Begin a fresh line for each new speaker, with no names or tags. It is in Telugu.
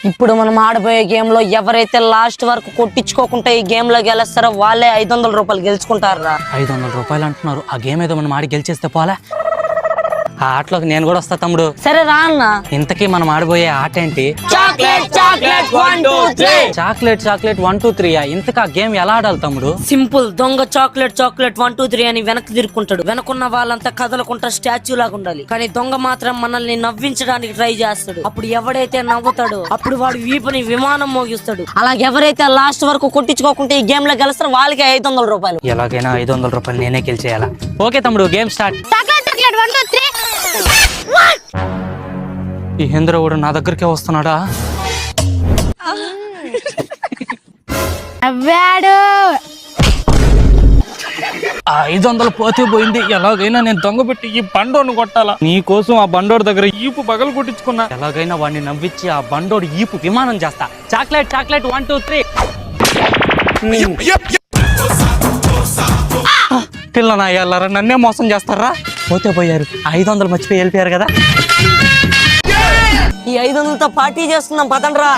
ఇప్పుడు మనం ఆడబోయే గేమ్ లో ఎవరైతే లాస్ట్ వరకు కొట్టించుకోకుండా ఈ గేమ్ లో గెలుస్తారో వాళ్ళే 500 రూపాయలు గెలుచుకుంటారా.
500 రూపాయలు అంటున్నారు. ఆ గేమ్ ఏదో మనం ఆడి గెలిచేస్తే పోలే. ఆ ఆటలోకి నేను కూడా వస్తా తమ్ముడు.
సరే రా అన్న.
ఇంతకీ మనం ఆడబోయే ఆట ఏంటి?
Chocolate chocolate 1 2 3.
Chocolate chocolate 1 2 3. ఇంతకు ఆ గేమ్ ఎలా ఆడాలి తమ్ముడు?
సింపుల్. దొంగ చాక్లెట్ చాక్లెట్ 1 2 3 అని వెనక్కి తిరుక్కుంటాడు. వెనకున్న వాళ్ళంతా కదలకుండా స్టాచ్యూ లాగా ఉండాలి. కానీ దొంగ మాత్రం మనల్ని నవ్వించడానికి ట్రై చేస్తాడు. అప్పుడు ఎవడైతే నవ్వుతాడో అప్పుడు వాడు వీపుని విమానం మోగిస్తాడు. అలాగే ఎవరైతే లాస్ట్ వరకు కొట్టించుకోకుండా ఈ గేమ్ లో గెలుస్తారో వాళ్ళకి 500 రూపాయలు.
ఎలాగైనా 500 రూపాయలు నేనే గెలిచేయాలా. ఓకే తమ్ముడు, గేమ్ స్టార్ట్.
చాక్లెట్ 1 2 3.
ఈ హేంద్ర కూడా నా దగ్గరికే వస్తున్నాడా?
అవ్వాడు.
500 పోతే పోయింది. ఎలాగైనా నేను దొంగ పెట్టి ఈ బండోడిని కొట్టాలా. నీ కోసం ఆ బండోడి దగ్గర ఈపు పగలు కొట్టించుకున్నా. ఎలాగైనా వాడిని నవ్వించి ఆ బండోడి ఈపు విమానం చేస్తా. Chocolate chocolate 1 2 3. పిల్లనా అయ్యారా, నన్నే మోసం చేస్తారా? పోతే పోయారు. 500 మర్చిపోయి వెళ్ళిపోయారు కదా.
ఈ 500తో పార్టీ చేస్తున్నాం పదండ్రా.